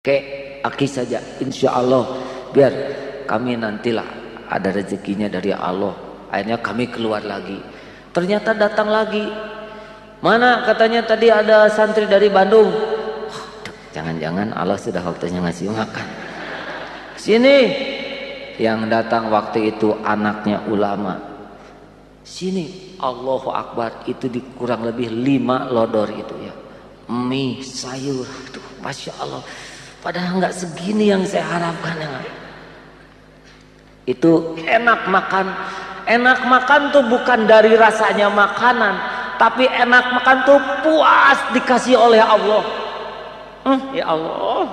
Aki saja, insya Allah biar kami nantilah ada rezekinya dari Allah. Akhirnya kami keluar lagi, ternyata datang lagi. Mana katanya tadi ada santri dari Bandung. Jangan-jangan Allah sudah waktunya ngasih makan. Sini, yang datang waktu itu anaknya ulama. Sini, Allahu Akbar, itu dikurang lebih 5 lodor itu ya, mie sayur. Aduh, Masya Allah, padahal nggak segini yang saya harapkan ya. Itu enak makan. Enak makan tuh bukan dari rasanya makanan, tapi enak makan tuh puas dikasih oleh Allah. Ya Allah,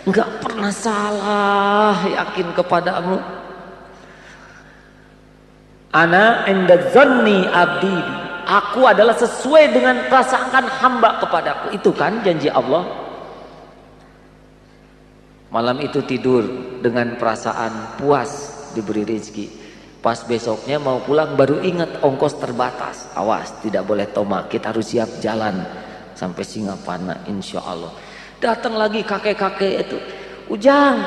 nggak pernah salah yakin kepadamu. Ana inda dzanni abdi, aku adalah sesuai dengan prasangkaan hamba kepadaku. Itu kan janji Allah. Malam itu tidur dengan perasaan puas diberi rezeki. Pas besoknya mau pulang baru ingat ongkos terbatas. Awas, tidak boleh tomak, kita harus siap jalan sampai Singaparna insya Allah. Datang lagi kakek-kakek itu, Ujang,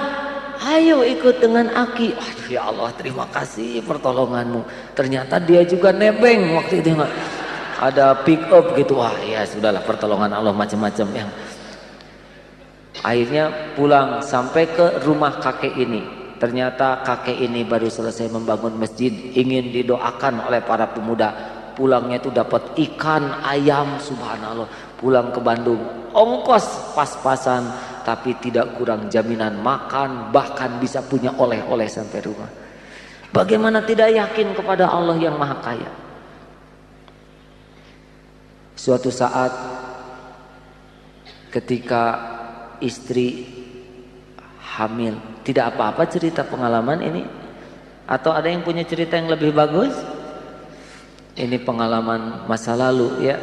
ayo ikut dengan Aki. Waduh, ya Allah, terima kasih pertolonganmu. Ternyata dia juga nebeng waktu itu, ada pick up gitu. Wah ya sudahlah, pertolongan Allah macam-macam yang. Akhirnya pulang sampai ke rumah kakek ini. Ternyata kakek ini baru selesai membangun masjid, ingin didoakan oleh para pemuda. Pulangnya itu dapat ikan, ayam, subhanallah. Pulang ke Bandung, ongkos pas-pasan, tapi tidak kurang jaminan makan, bahkan bisa punya oleh-oleh sampai rumah. Bagaimana tidak yakin kepada Allah yang Maha Kaya? Suatu saat ketika istri hamil, tidak apa-apa cerita pengalaman ini, atau ada yang punya cerita yang lebih bagus? Ini pengalaman masa lalu ya.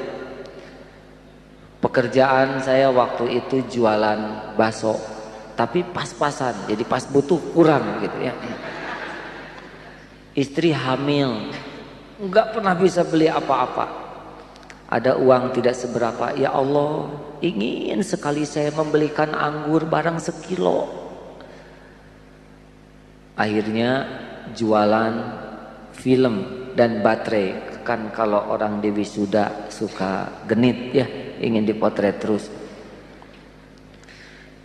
Pekerjaan saya waktu itu jualan bakso, tapi pas-pasan, jadi pas butuh kurang gitu ya. Istri hamil, nggak pernah bisa beli apa-apa. Ada uang tidak seberapa. Ya Allah, ingin sekali saya membelikan anggur barang sekilo. Akhirnya jualan film dan baterai. Kan kalau orang di wisuda suka genit ya, ingin dipotret terus.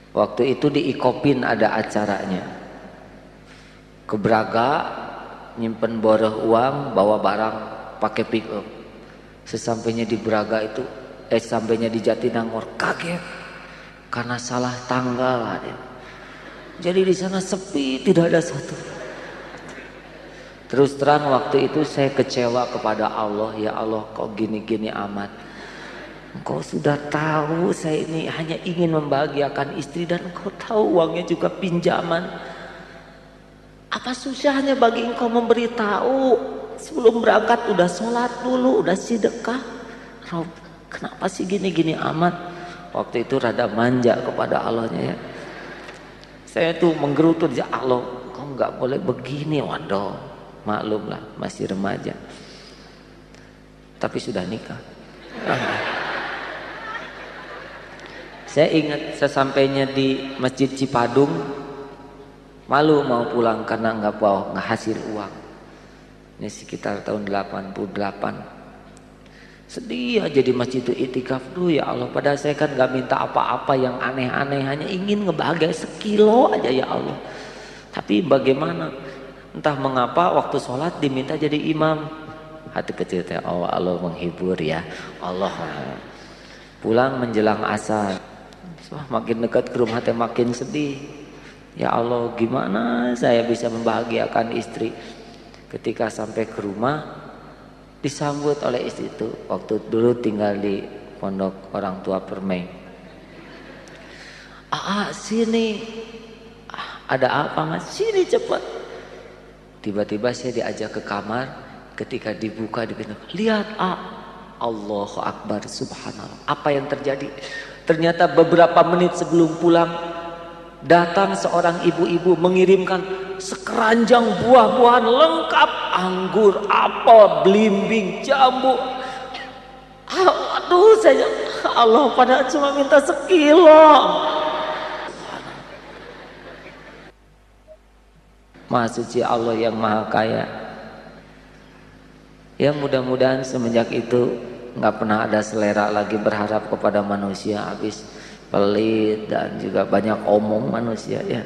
Waktu itu di Ikopin ada acaranya. Ke Braga, nyimpen boreh uang, bawa barang pakai pick up. Sesampainya di Braga itu, sampainya di Jatinangor, kaget karena salah tanggal. Jadi di sana sepi, tidak ada satu. Terus terang waktu itu saya kecewa kepada Allah. Ya Allah, kok gini-gini amat. Engkau sudah tahu saya ini hanya ingin membahagiakan istri, dan engkau tahu uangnya juga pinjaman. Apa susahnya bagi engkau memberitahu? Sebelum berangkat udah sholat dulu, udah sedekah. Rob, kenapa sih gini-gini amat? Waktu itu rada manja kepada Allahnya ya. Saya tuh menggerutu, ya Allah, kau nggak boleh begini. Waduh, maklum lah, masih remaja. Tapi sudah nikah. Saya ingat sesampainya di Masjid Cipadung, malu mau pulang karena nggak hasil uang. Ini sekitar tahun 88. Sedih aja di masjid itu itikaf. Duh ya Allah, padahal saya kan gak minta apa-apa yang aneh-aneh, hanya ingin ngebahagiain sekilo aja ya Allah. Tapi bagaimana, entah mengapa waktu sholat diminta jadi imam. Hati kecil teh, oh Allah menghibur ya Allah. Pulang menjelang asar, makin dekat ke rumah teh makin sedih. Ya Allah, gimana saya bisa membahagiakan istri? Ketika sampai ke rumah, disambut oleh istri itu. Waktu dulu tinggal di pondok orang tua Permai. Sini. Ada apa mas? Sini cepat. Tiba-tiba saya diajak ke kamar. Ketika dibuka di pintu, lihat Allahu Akbar, subhanallah. Apa yang terjadi? Ternyata beberapa menit sebelum pulang, datang seorang ibu-ibu mengirimkan sekeranjang buah-buahan lengkap, anggur, apel, belimbing, jambu. Aduh, saya Allah padahal cuma minta sekilo. Maha suci Allah yang maha kaya. Ya mudah-mudahan semenjak itu nggak pernah ada selera lagi berharap kepada manusia, habis pelit dan juga banyak omong manusia ya.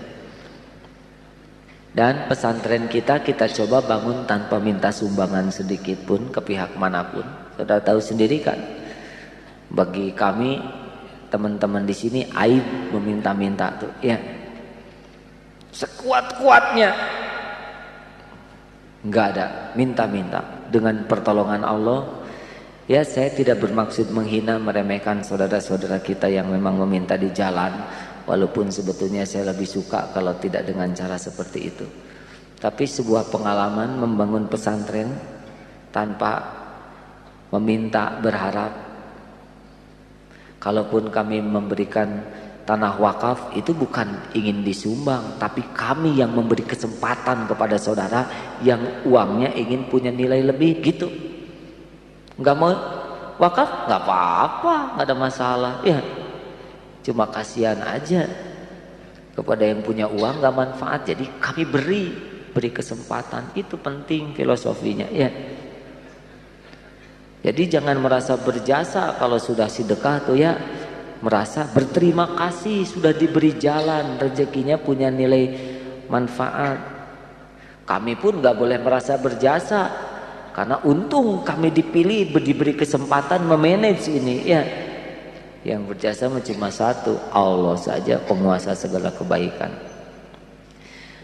Dan pesantren kita coba bangun tanpa minta sumbangan sedikit pun ke pihak manapun. Saudara tahu sendiri kan, bagi kami teman-teman di sini aib meminta-minta tuh ya. Sekuat-kuatnya nggak ada minta-minta. Dengan pertolongan Allah ya, saya tidak bermaksud menghina, meremehkan saudara-saudara kita yang memang meminta di jalan, walaupun sebetulnya saya lebih suka kalau tidak dengan cara seperti itu. Tapi sebuah pengalaman membangun pesantren tanpa meminta berharap. Kalaupun kami memberikan tanah wakaf itu bukan ingin disumbang, tapi kami yang memberi kesempatan kepada saudara yang uangnya ingin punya nilai lebih gitu. Nggak mau wakaf nggak apa-apa, nggak ada masalah ya. Cuma kasihan aja kepada yang punya uang nggak manfaat, jadi kami beri kesempatan. Itu penting filosofinya ya. Jadi jangan merasa berjasa kalau sudah sedekah tuh ya, merasa berterima kasih sudah diberi jalan, rezekinya punya nilai manfaat. Kami pun nggak boleh merasa berjasa karena untung kami dipilih, diberi kesempatan memanage ini ya. Yang berjasa cuma satu, Allah saja, penguasa segala kebaikan.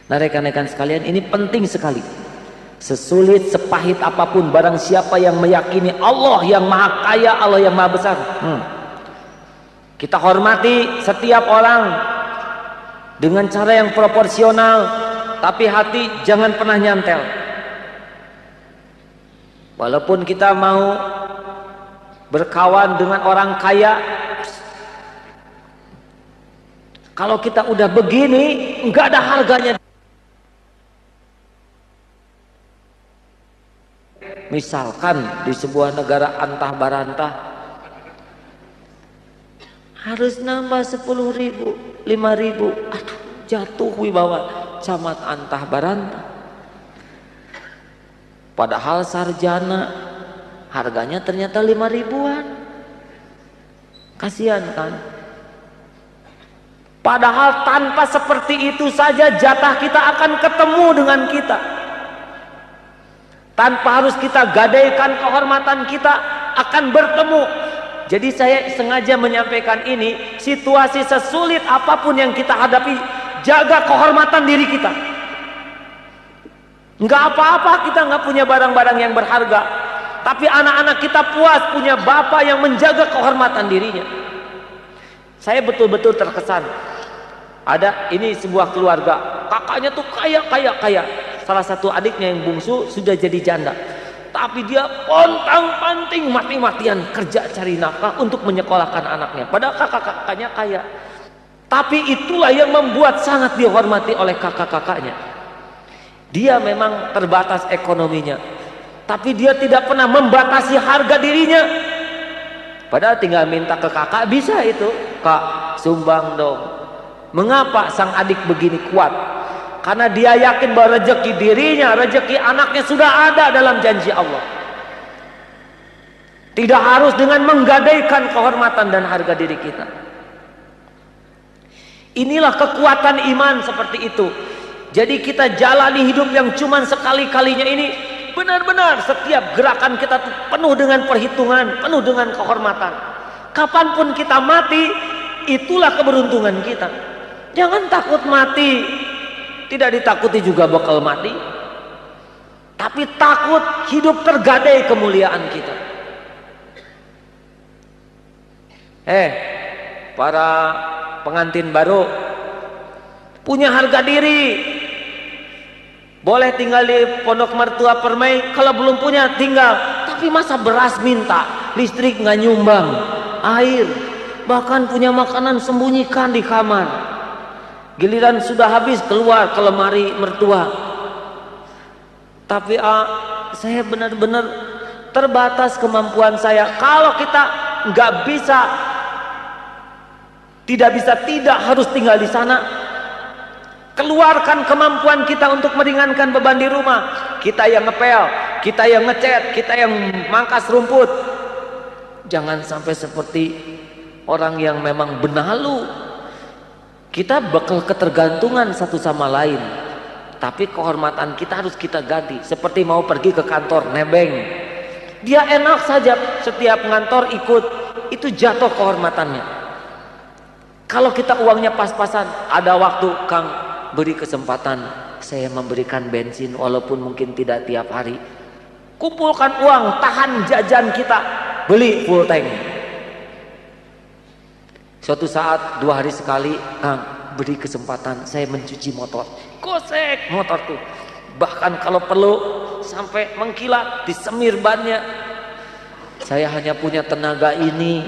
Nah rekan-rekan sekalian, ini penting sekali. Sesulit, sepahit apapun, barang siapa yang meyakini Allah yang maha kaya, Allah yang maha besar, kita hormati setiap orang dengan cara yang proporsional, tapi hati jangan pernah nyantel. Walaupun kita mau berkawan dengan orang kaya, kalau kita udah begini nggak ada harganya. Misalkan di sebuah negara antah barantah harus nambah 10.000, 5.000, aduh jatuh wibawa camat antah barantah. Padahal sarjana harganya ternyata 5.000-an. Kasihan kan? Padahal tanpa seperti itu saja jatah kita akan ketemu dengan kita. Tanpa harus kita gadaikan kehormatan, kita akan bertemu. Jadi saya sengaja menyampaikan ini, situasi sesulit apapun yang kita hadapi, jaga kehormatan diri kita. Nggak apa-apa kita nggak punya barang-barang yang berharga, tapi anak-anak kita puas punya bapak yang menjaga kehormatan dirinya. Saya betul-betul terkesan. Ada ini sebuah keluarga, kakaknya tuh kaya. Salah satu adiknya yang bungsu sudah jadi janda, tapi dia pontang-panting mati-matian kerja cari nafkah untuk menyekolahkan anaknya. Padahal kakak-kakaknya kaya, tapi itulah yang membuat sangat dihormati oleh kakak-kakaknya. Dia memang terbatas ekonominya, tapi dia tidak pernah membatasi harga dirinya. Padahal tinggal minta ke kakak, bisa itu, kak sumbang dong. Mengapa sang adik begini kuat? Karena dia yakin bahwa rezeki dirinya, rezeki anaknya sudah ada dalam janji Allah. Tidak harus dengan menggadaikan kehormatan dan harga diri kita. Inilah kekuatan iman seperti itu. Jadi kita jalani hidup yang cuma sekali-kalinya ini, benar-benar setiap gerakan kita penuh dengan perhitungan, penuh dengan kehormatan. Kapanpun kita mati, itulah keberuntungan kita. Jangan takut mati. Tidak ditakuti juga bakal mati, tapi takut hidup tergadai kemuliaan kita. Para pengantin baru punya harga diri. Boleh tinggal di pondok mertua permai, kalau belum punya tinggal. Tapi masa beras minta, listrik nggak nyumbang, air, bahkan punya makanan sembunyikan di kamar. Giliran sudah habis keluar ke lemari mertua. Tapi saya benar-benar terbatas kemampuan saya. Kalau kita nggak bisa, tidak harus tinggal di sana. Keluarkan kemampuan kita untuk meringankan beban di rumah. Kita yang ngepel, kita yang ngecat, kita yang mangkas rumput. Jangan sampai seperti orang yang memang benalu. Kita bakal ketergantungan satu sama lain. Tapi kehormatan kita harus kita ganti. Seperti mau pergi ke kantor, nebeng. Dia enak saja setiap ngantor ikut. Itu jatuh kehormatannya. Kalau kita uangnya pas-pasan, ada waktu, Kang, beri kesempatan saya memberikan bensin walaupun mungkin tidak tiap hari. Kumpulkan uang, tahan jajan kita, beli full tank. Suatu saat 2 hari sekali, Kang, beri kesempatan saya mencuci motor. Gosek motor tuh. Bahkan kalau perlu sampai mengkilat, disemir bannya. Saya hanya punya tenaga ini,